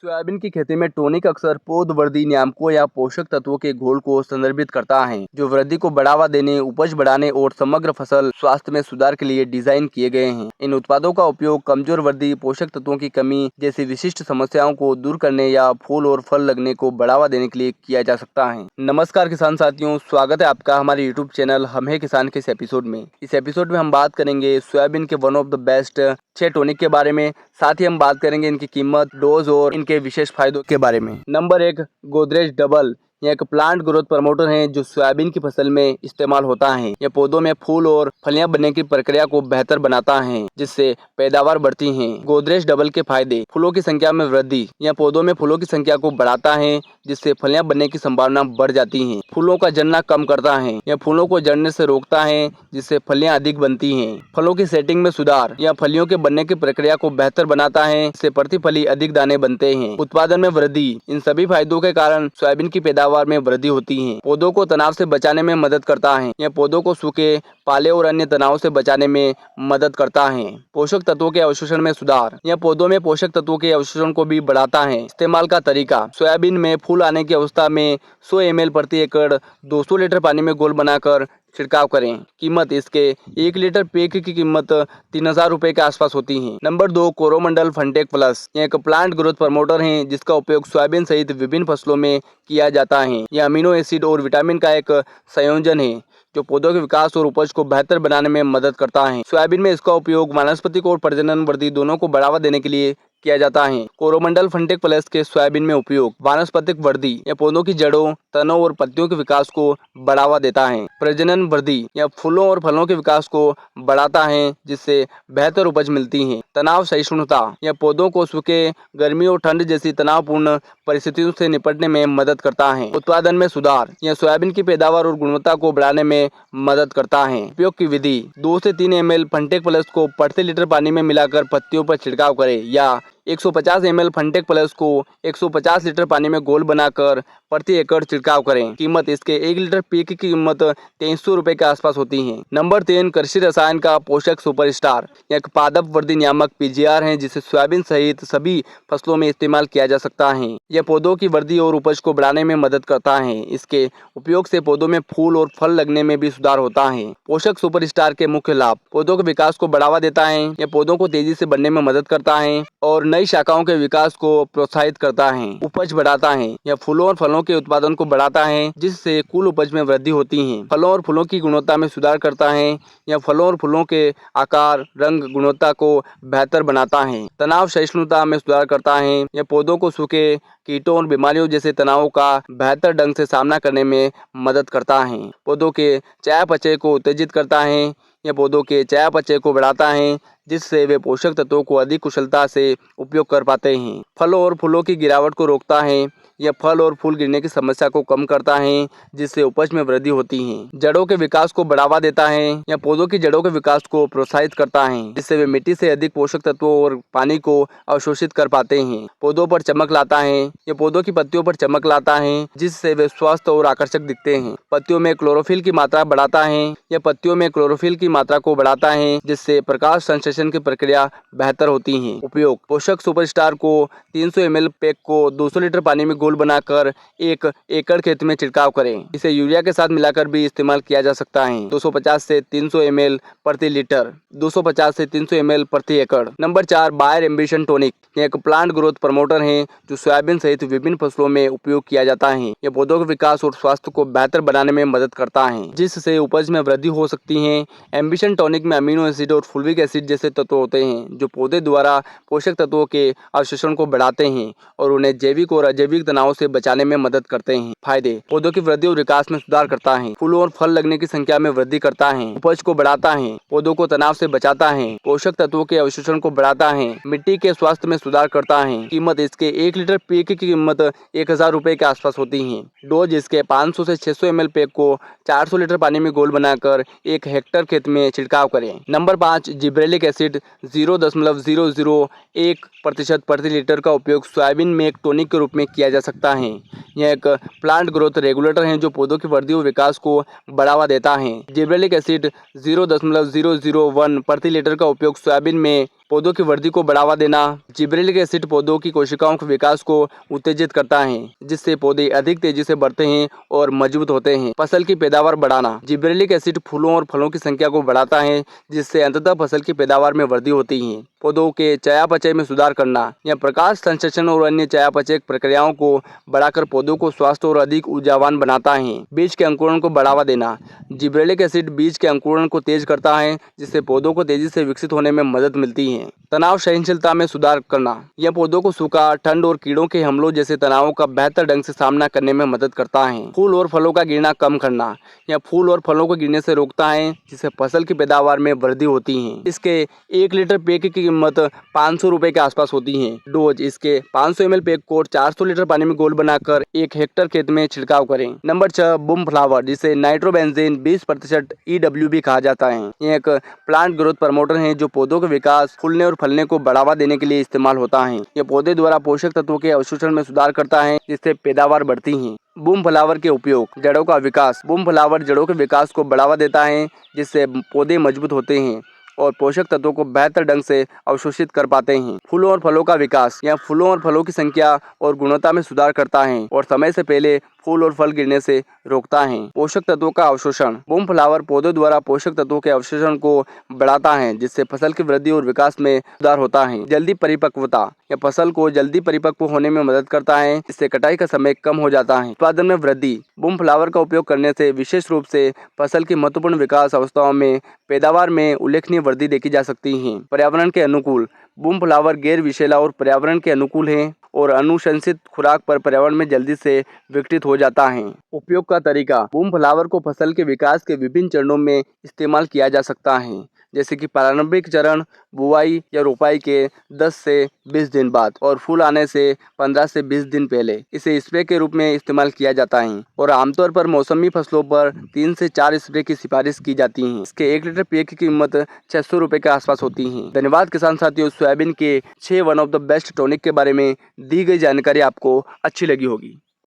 Soybean की खेती में टॉनिक अक्सर पौध वृद्धि नियामकों या पोषक तत्वों के घोल को संदर्भित करता है जो वृद्धि को बढ़ावा देने, उपज बढ़ाने और समग्र फसल स्वास्थ्य में सुधार के लिए डिजाइन किए गए हैं। इन उत्पादों का उपयोग कमजोर वृद्धि, पोषक तत्वों की कमी जैसी विशिष्ट समस्याओं को दूर करने या फूल और फल लगने को बढ़ावा देने के लिए किया जा सकता है। नमस्कार किसान साथियों, स्वागत है आपका हमारे यूट्यूब चैनल हम है किसान के इस एपिसोड में। इस एपिसोड में हम बात करेंगे सोयाबीन के one of the best 6 tonic के बारे में। साथ ही हम बात करेंगे इनकी कीमत, डोज और इनके विशेष फायदों के बारे में। Number 1, Godrej double. यह एक प्लांट ग्रोथ प्रमोटर है जो सोयाबीन की फसल में इस्तेमाल होता है। यह पौधों में फूल और फलियां बनने की प्रक्रिया को बेहतर बनाता है जिससे पैदावार बढ़ती है। गोदरेज डबल के फायदे: फूलों की संख्या में वृद्धि। यह पौधों में फूलों की संख्या को बढ़ाता है जिससे फलियां बनने की संभावना बढ़ जाती है। फूलों का झड़ना कम करता है। यह फूलों को झड़ने से रोकता है जिससे फलियां अधिक बनती हैं। फलों की सेटिंग में सुधार। यह फलियों के बनने की प्रक्रिया को बेहतर बनाता है जिससे प्रति फली अधिक दाने बनते हैं। उत्पादन में वृद्धि। इन सभी फायदों के कारण सोयाबीन की पैदावार में वृद्धि होती है। पौधों को तनाव से बचाने में मदद करता है। यह पौधों को सूखे, पाले और अन्य तनाव से बचाने में मदद करता है। पोषक तत्वों के अवशोषण में सुधार। यह पौधों में पोषक तत्वों के अवशोषण को भी बढ़ाता है। इस्तेमाल का तरीका: सोयाबीन में फूल आने की अवस्था में 100 ml प्रति एकड़ 200 लीटर पानी में घोल बनाकर छिड़काव करें। कीमत: इसके 1 लीटर पैक की कीमत 3000 रुपए के आसपास होती है। नंबर 2, कोरोमंडल फंटेक प्लस। यह एक प्लांट ग्रोथ प्रमोटर है जिसका उपयोग सोयाबीन सहित विभिन्न फसलों में किया जाता है। यह अमीनो एसिड और विटामिन का एक संयोजन है जो पौधों के विकास और उपज को बेहतर बनाने में मदद करता है। सोयाबीन में इसका उपयोग वानस्पतिक और प्रजनन वृद्धि दोनों को बढ़ावा देने के लिए किया जाता है। कोरोमंडल फंटेक प्लस के सोयाबीन में उपयोग: वानस्पतिक वृद्धि। यह पौधों की जड़ों, तनों और पत्तियों के विकास को बढ़ावा देता है। प्रजनन वृद्धि। यह फूलों और फलों के विकास को बढ़ाता है जिससे बेहतर उपज मिलती है। तनाव सहिष्णुता। यह पौधों को सूखे, गर्मी और ठंड जैसी तनावपूर्ण परिस्थितियों से निपटने में मदद करता है। उत्पादन में सुधार। यह सोयाबीन की पैदावार और गुणवत्ता को बढ़ाने में मदद करता है। उपयोग की विधि: 2 से 3 ml फंटेक प्लस को प्रति लीटर पानी में मिलाकर पत्तियों पर छिड़काव करें या 150 ml फंटेक प्लस को 150 लीटर पानी में घोल बनाकर प्रति एकड़ छिड़काव करें। कीमत: इसके 1 लीटर पैक की कीमत 300 रुपए के आसपास होती है। नंबर 3, कृषि रसायन का पोषक सुपरस्टार। यह एक पादप वृद्धि नियामक PGR है जिसे सोयाबीन सहित सभी फसलों में इस्तेमाल किया जा सकता है। यह पौधों की वृद्धि और उपज को बढ़ाने में मदद करता है। इसके उपयोग से पौधों में फूल और फल लगने में भी सुधार होता है। पोषक सुपरस्टार के मुख्य लाभ: पौधों के विकास को बढ़ावा देता है। यह पौधों को तेजी से बढ़ने में मदद करता है और नई शाखाओं के विकास को प्रोत्साहित करता है। उपज बढ़ाता है। यह फूलों और फलों के उत्पादन को बढ़ाता है जिससे कुल उपज में वृद्धि होती है। फलों और फूलों की गुणवत्ता में सुधार करता है। यह फलों और फूलों के आकार, रंग, गुणवत्ता को बेहतर बनाता है। तनाव सहिष्णुता में सुधार करता है। यह पौधों को सूखे, कीटों और बीमारियों जैसे तनावों का बेहतर ढंग से सामना करने में मदद करता है। पौधों के चयापचय को उत्तेजित करता है। यह पौधों के चयापचय को बढ़ाता है जिससे वे पोषक तत्वों को अधिक कुशलता से उपयोग कर पाते हैं। फलों और फूलों की गिरावट को रोकता है। यह फल और फूल गिरने की समस्या को कम करता है जिससे उपज में वृद्धि होती है। जड़ों के विकास को बढ़ावा देता है। यह पौधों की जड़ों के विकास को प्रोत्साहित करता है जिससे वे मिट्टी से अधिक पोषक तत्वों और पानी को अवशोषित कर पाते हैं। पौधों पर चमक लाता है। यह पौधों की पत्तियों पर चमक लाता है जिससे वे स्वस्थ और आकर्षक दिखते हैं। पत्तियों में क्लोरोफिल की मात्रा बढ़ाता है। यह पत्तियों में क्लोरोफिल की मात्रा को बढ़ाता है जिससे प्रकाश संश्लेषण की प्रक्रिया बेहतर होती है। उपयोग: पोषक सुपरस्टार को 300 ml पैक को 200 लीटर पानी में घोल बनाकर 1 एकड़ खेत में छिड़काव करें। इसे यूरिया के साथ मिलाकर भी इस्तेमाल किया जा सकता है। 250 से 300 ml प्रति लीटर, 250 से 300 ml प्रति एकड़। Number 4, Bayer ambition tonic. यह एक प्लांट ग्रोथ प्रमोटर है जो सोयाबीन सहित विभिन्न फसलों में उपयोग किया जाता है। यह पौधों के विकास और स्वास्थ्य को बेहतर बनाने में मदद करता है जिससे उपज में वृद्धि हो सकती है। एम्बिशन टॉनिक में अमीनो एसिड और फुल्विक एसिड जैसे तत्व होते हैं जो पौधे द्वारा पोषक तत्वों के अवशोषण को बढ़ाते हैं और उन्हें जैविक और अजैविक तनाव से बचाने में मदद करते हैं। फायदे: पौधों की वृद्धि और विकास में सुधार करता है। फूलों और फल लगने की संख्या में वृद्धि करता है। उपज को बढ़ाता है। पौधों को तनाव से बचाता है। पोषक तत्वों के अवशोषण को बढ़ाता है। मिट्टी के स्वास्थ्य में सुधार करता है। कीमत: इसके 1 लीटर पैक की कीमत 1000 रुपए के आसपास होती है। डोज: इसके 500 से 600 ml पैक को 400 लीटर पानी में घोल बनाकर 1 हेक्टेयर खेत में छिड़काव करें। नंबर 5, जिब्रेलिक एसिड 0.001% प्रति लीटर का उपयोग सोयाबीन में एक टॉनिक के रूप में किया जा सकता है। यह एक प्लांट ग्रोथ रेगुलेटर है जो पौधों की वृद्धि और विकास को बढ़ावा देता है। जिब्रेलिक एसिड 0.001 प्रति लीटर का उपयोग सोयाबीन में पौधों की वृद्धि को बढ़ावा देना। जिब्रेलिक एसिड पौधों की कोशिकाओं के विकास को उत्तेजित करता है, जिससे पौधे अधिक तेजी से बढ़ते हैं और मजबूत होते हैं। फसल की पैदावार बढ़ाना। जिब्रेलिक एसिड फूलों और फलों की संख्या को बढ़ाता है, जिससे अंततः फसल की पैदावार में वृद्धि होती है। पौधों के चयापचय में सुधार करना। यह प्रकाश संश्लेषण और अन्य चयापचय प्रक्रियाओं को बढ़ाकर पौधों को स्वस्थ और अधिक ऊर्जावान बनाता है। बीज के अंकुरण को बढ़ावा देना। जिब्रेलिक एसिड बीज के अंकुरण को तेज करता है, जिससे पौधों को तेजी से विकसित होने में मदद मिलती है। तनाव सहनशीलता में सुधार करना। यह पौधों को सूखा, ठंड और कीड़ों के हमलों जैसे तनावों का बेहतर ढंग से सामना करने में मदद करता है। फूल और फलों का गिरना कम करना। यह फूल और फलों को गिरने से रोकता है, जिससे फसल की पैदावार में वृद्धि होती है। इसके 1 लीटर पैक की कीमत 500 रुपए के आसपास होती है। डोज। इसके 500 ml पैक को 400 लीटर पानी में घोल बनाकर 1 हेक्टेयर खेत में छिड़काव करें। नंबर 6 बूम फ्लावर, जिसे नाइट्रोबेंजीन 20% EW भी कहा जाता है। यह एक प्लांट ग्रोथ प्रमोटर है जो पौधों के विकास, फूलने और फलने को बढ़ावा देने के लिए इस्तेमाल होता है। यह पौधे द्वारा पोषक तत्वों के अवशोषण में सुधार करता है, जिससे पैदावार बढ़ती है। बूम फ्लावर के उपयोग। जड़ों का विकास। बूम फ्लावर जड़ों के विकास को बढ़ावा देता है, जिससे पौधे मजबूत होते हैं और पोषक तत्वों को बेहतर ढंग से अवशोषित कर पाते हैं। फूलों और फलों का विकास। यह फूलों और फलों की संख्या और गुणवत्ता में सुधार करता है और समय से पहले फूल और फल गिरने से रोकता है। पोषक तत्वों का अवशोषण। बूम फ्लावर पौधों द्वारा पोषक तत्वों के अवशोषण को बढ़ाता है, जिससे फसल की वृद्धि और विकास में सुधार होता है। जल्दी परिपक्वता। यह फसल को जल्दी परिपक्व होने में मदद करता है, इससे कटाई का समय कम हो जाता है। उत्पादन में वृद्धि। बूम फ्लावर का उपयोग करने से विशेष रूप से फसल की महत्वपूर्ण विकास अवस्थाओं में पैदावार में उल्लेखनीय वृद्धि देखी जा सकती है। पर्यावरण के अनुकूल। बूम फ्लावर गैर विषैला और पर्यावरण के अनुकूल है और अनुशंसित खुराक पर पर्यावरण में जल्दी से विकसित हो जाता है। उपयोग का तरीका। बूम फ्लावर को फसल के विकास के विभिन्न चरणों में इस्तेमाल किया जा सकता है, जैसे कि प्रारंभिक चरण बुआई या रोपाई के 10 से 20 दिन बाद और फूल आने से 15 से 20 दिन पहले। इसे स्प्रे के रूप में इस्तेमाल किया जाता है और आमतौर पर मौसमी फसलों पर 3 से 4 स्प्रे की सिफारिश की जाती है। इसके 1 लीटर पैक की कीमत 600 रुपए के आसपास होती है। धन्यवाद किसान साथियों। सोयाबीन के 6 one of the best tonic के बारे में दी गई जानकारी आपको अच्छी लगी होगी।